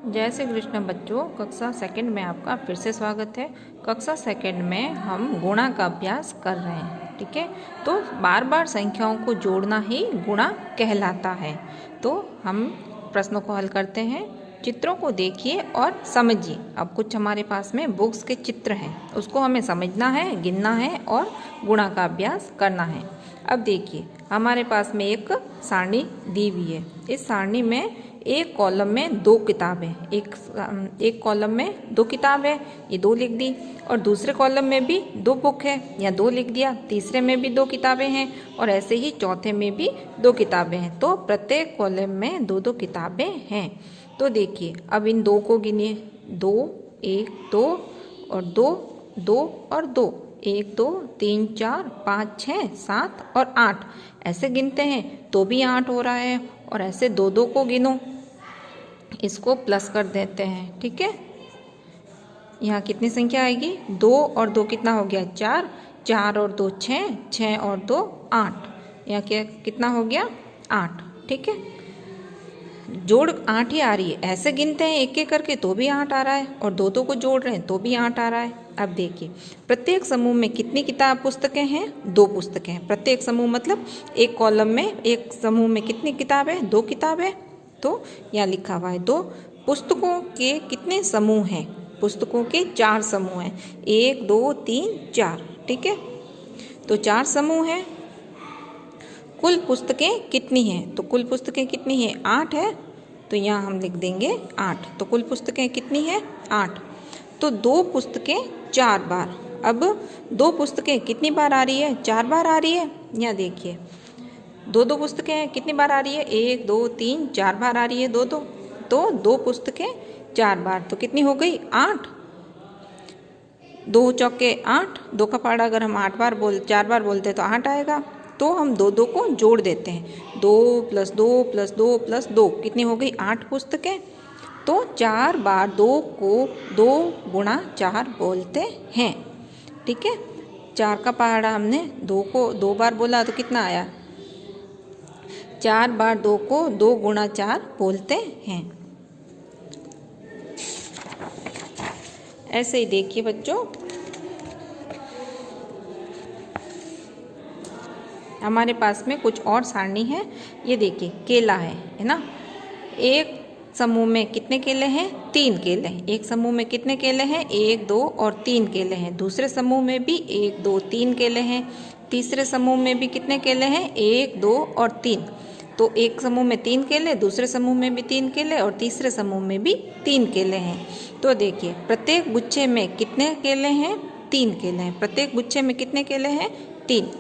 जय श्री कृष्ण बच्चों, कक्षा सेकंड में आपका फिर से स्वागत है। कक्षा सेकंड में हम गुणा का अभ्यास कर रहे हैं। ठीक है, तो बार बार संख्याओं को जोड़ना ही गुणा कहलाता है। तो हम प्रश्नों को हल करते हैं। चित्रों को देखिए और समझिए। अब कुछ हमारे पास में बुक्स के चित्र हैं, उसको हमें समझना है, गिनना है और गुणा का अभ्यास करना है। अब देखिए, हमारे पास में एक सारणी दी हुई है। इस सारणी में एक कॉलम में दो किताबें, एक कॉलम में दो किताब है, ये दो लिख दी। और दूसरे कॉलम में भी दो बुक है, या दो लिख दिया। तीसरे में भी दो किताबें हैं और ऐसे ही चौथे में भी दो किताबें हैं। तो प्रत्येक कॉलम में दो दो किताबें हैं। तो देखिए, अब इन दो को गिनिए। दो, एक, दो और दो, दो और दो। 1 2 3 4 5 6 7 और 8 ऐसे गिनते हैं तो भी 8 हो रहा है। और ऐसे दो दो को गिनो, इसको प्लस कर देते हैं। ठीक है, यहाँ कितनी संख्या आएगी? 2 और 2 कितना हो गया? 4, 4 और 2 6, 6 और 2 8। यहाँ क्या कितना हो गया? 8। ठीक है, जोड़ 8 ही आ रही है। ऐसे गिनते हैं एक एक करके तो भी 8 आ रहा है, और दो दो को जोड़ रहे हैं तो भी 8 आ रहा है। अब देखिए, प्रत्येक समूह में कितनी किताब पुस्तकें हैं? 2 पुस्तकें हैं। प्रत्येक समूह मतलब एक कॉलम में, एक समूह में कितनी किताब है? 2 किताब है। तो यहाँ लिखा हुआ है 2। पुस्तकों के कितने समूह हैं? पुस्तकों के 4 समूह हैं। 1 2 3 4। ठीक है, तो 4 समूह हैं। कुल पुस्तकें कितनी हैं? तो कुल पुस्तकें कितनी हैं? 8 है। तो यहाँ हम लिख देंगे 8। तो कुल पुस्तकें कितनी हैं? 8। तो 2 पुस्तकें 4 बार। अब 2 पुस्तकें कितनी बार आ रही है? 4 बार आ रही है। यहाँ देखिए, दो पुस्तकें कितनी बार आ रही है? 1 2 3 4 बार आ रही है। दो तो 2 पुस्तकें 4 बार, तो कितनी हो गई? 8। 2 चौके 8। 2 का पहाड़ा अगर हम 4 बार बोलते हैं तो 8 आएगा। तो हम दो दो को जोड़ देते हैं। 2 + 2 + 2 + 2 कितनी हो गई? 8 पुस्तकें। तो 4 बार 2 को 2 × 4 बोलते हैं। ठीक है, 4 का पहाड़ा हमने 2 को 2 बार बोला तो कितना आया? 4 बार 2 को 2 × 4 बोलते हैं। ऐसे ही देखिए बच्चों, हमारे पास में कुछ और सारणी है। ये देखिए, केला है ना। एक समूह में कितने केले हैं? 3 केले हैं। एक समूह में कितने केले हैं? 1 2 और 3 केले हैं। दूसरे समूह में भी 1 2 3 केले हैं। तीसरे समूह में भी कितने केले हैं? 1 2 और 3। तो एक समूह में 3 केले, दूसरे समूह में भी 3 केले और तीसरे समूह में भी 3 केले हैं। तो देखिए, प्रत्येक गुच्छे में कितने केले हैं? 3 केले हैं। प्रत्येक गुच्छे में कितने केले हैं? 3।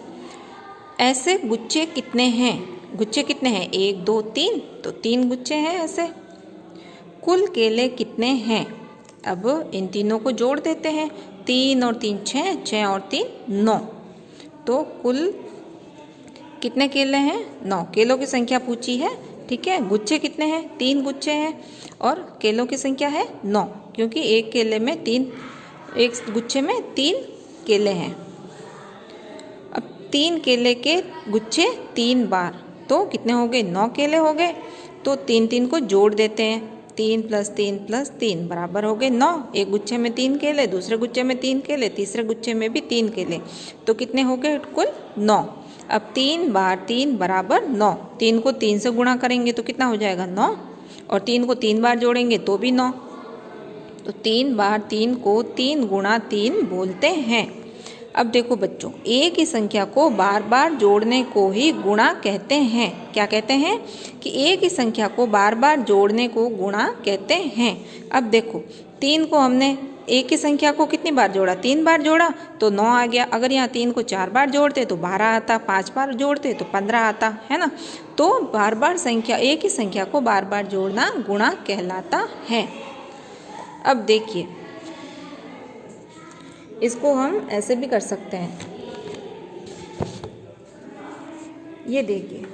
ऐसे गुच्छे कितने हैं? गुच्छे कितने हैं? 1 2 3, तो 3 गुच्छे हैं ऐसे। कुल केले कितने हैं? अब इन तीनों को जोड़ देते हैं। 3 और 3 6, 6 और 3 9। तो कुल कितने केले हैं? 9। केलों की संख्या पूछी है। ठीक है, गुच्छे कितने हैं? 3 गुच्छे हैं और केलों की संख्या है 9, क्योंकि एक केले में 3, एक गुच्छे में 3 केले हैं। अब 3 केले के गुच्छे 3 बार, तो कितने हो गए? 9 केले हो गए। तो 3 3 को जोड़ देते हैं। 3 + 3 + 3 बराबर हो गए 9। एक गुच्छे में 3 केले, दूसरे गुच्छे में 3 केले, तीसरे गुच्छे में भी 3 केले, तो कितने हो गए कुल? 9। अब 3 बार 3 बराबर 9। 3 को 3 से गुणा करेंगे तो कितना हो जाएगा? 9। और 3 को 3 बार जोड़ेंगे तो भी 9। तो 3 बार 3 को 3 × 3 बोलते हैं। अब देखो बच्चों, एक ही संख्या को बार बार जोड़ने को ही गुणा कहते हैं। क्या कहते हैं? कि एक ही संख्या को बार बार जोड़ने को गुणा कहते हैं। अब देखो, 3 को हमने एक ही संख्या को कितनी बार जोड़ा? 3 बार जोड़ा तो 9 आ गया। अगर यहाँ 3 को 4 बार जोड़ते तो 12 आता, 5 बार जोड़ते तो 15 आता, है ना। तो बार बार संख्या, एक ही संख्या को बार बार जोड़ना गुणा कहलाता है। अब देखिए, इसको हम ऐसे भी कर सकते हैं। ये देखिए,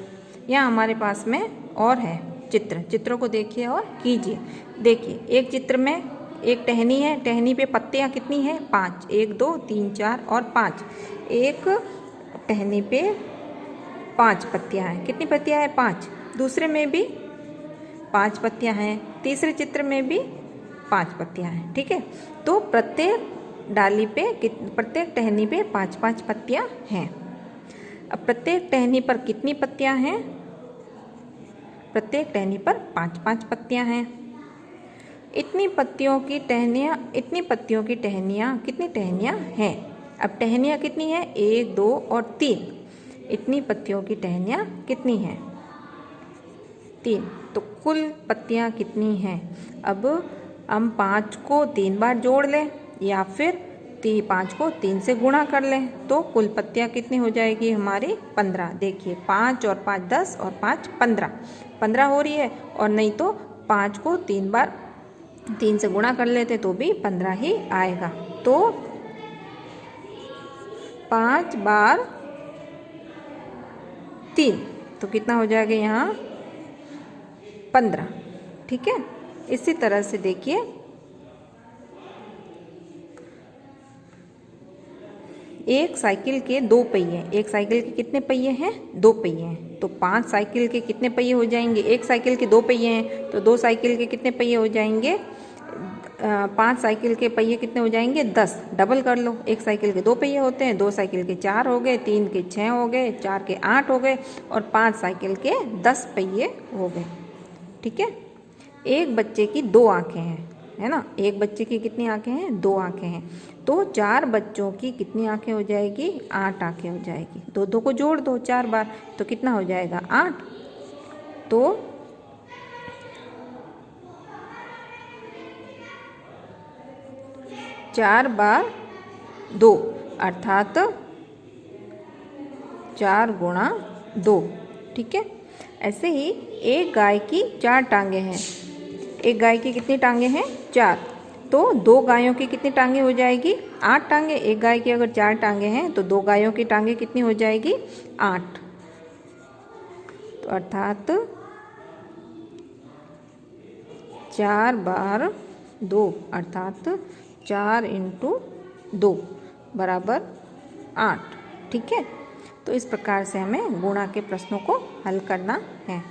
यहाँ हमारे पास में और है चित्रों को देखिए और कीजिए। देखिए, एक चित्र में एक टहनी है। टहनी पे पत्तियाँ कितनी हैं? 5। 1 2 3 4 और 5। एक टहनी पे 5 पत्तियाँ हैं। कितनी पत्तियाँ हैं? 5। दूसरे में भी 5 पत्तियां हैं, तीसरे चित्र में भी 5 पत्तियां हैं। ठीक है, तो प्रत्येक डाली पे प्रत्येक टहनी पे 5-5 पत्तियां हैं। अब प्रत्येक टहनी पर कितनी पत्तियां हैं? प्रत्येक टहनी पर 5-5 पत्तियां हैं। इतनी पत्तियों की टहनियाँ कितनी टहनियाँ हैं? अब टहनियाँ कितनी हैं? 1, 2 और 3। इतनी पत्तियों की टहनियाँ कितनी हैं? 3। तो कुल पत्तियाँ कितनी हैं? अब हम 5 को 3 बार जोड़ लें या फिर 5 को 3 से गुणा कर लें, तो कुल पत्तियाँ कितनी हो जाएगी हमारी? 15। देखिए 5 और 5 10 और 5 15 हो रही है, और नहीं तो 5 को 3 से गुणा कर लेते तो भी 15 ही आएगा। तो 5 बार 3 तो कितना हो जाएगा यहाँ? 15। ठीक है, इसी तरह से देखिए एक साइकिल के 2 पहिए, एक साइकिल के कितने पहिए हैं? 2 पहिए हैं। तो 5 साइकिल के कितने पहिए हो जाएंगे? एक साइकिल के 2 पहिए हैं तो 2 साइकिल के कितने पहिए हो जाएंगे? 5 साइकिल के पहिए कितने हो जाएंगे? 10। डबल कर लो, एक साइकिल के 2 पहिए होते हैं, 2 साइकिल के 4 हो गए, 3 के 6 हो गए, 4 के 8 हो गए और 5 साइकिल के 10 पहिए हो गए। ठीक है, एक बच्चे की 2 आंखें हैं, है ना? एक बच्चे की कितनी आंखें हैं? 2 आंखें हैं। तो 4 बच्चों की कितनी आंखें हो जाएगी? 8 आंखें हो जाएगी। 2 को जोड़ दो 4 बार तो कितना हो जाएगा? 8। तो 4 बार 2 अर्थात 4 गुणा 2। ठीक है, ऐसे ही एक गाय की 4 टांगे हैं। एक गाय की कितनी टांगे हैं? 4। तो 2 गायों की कितनी टांगे हो जाएगी? 8 टांगे। एक गाय की अगर 4 टांगे हैं तो 2 गायों की टांगे कितनी हो जाएगी? 8। तो अर्थात 4 बार 2 अर्थात 4 × 2 बराबर 8। ठीक है, तो इस प्रकार से हमें गुणा के प्रश्नों को हल करना है।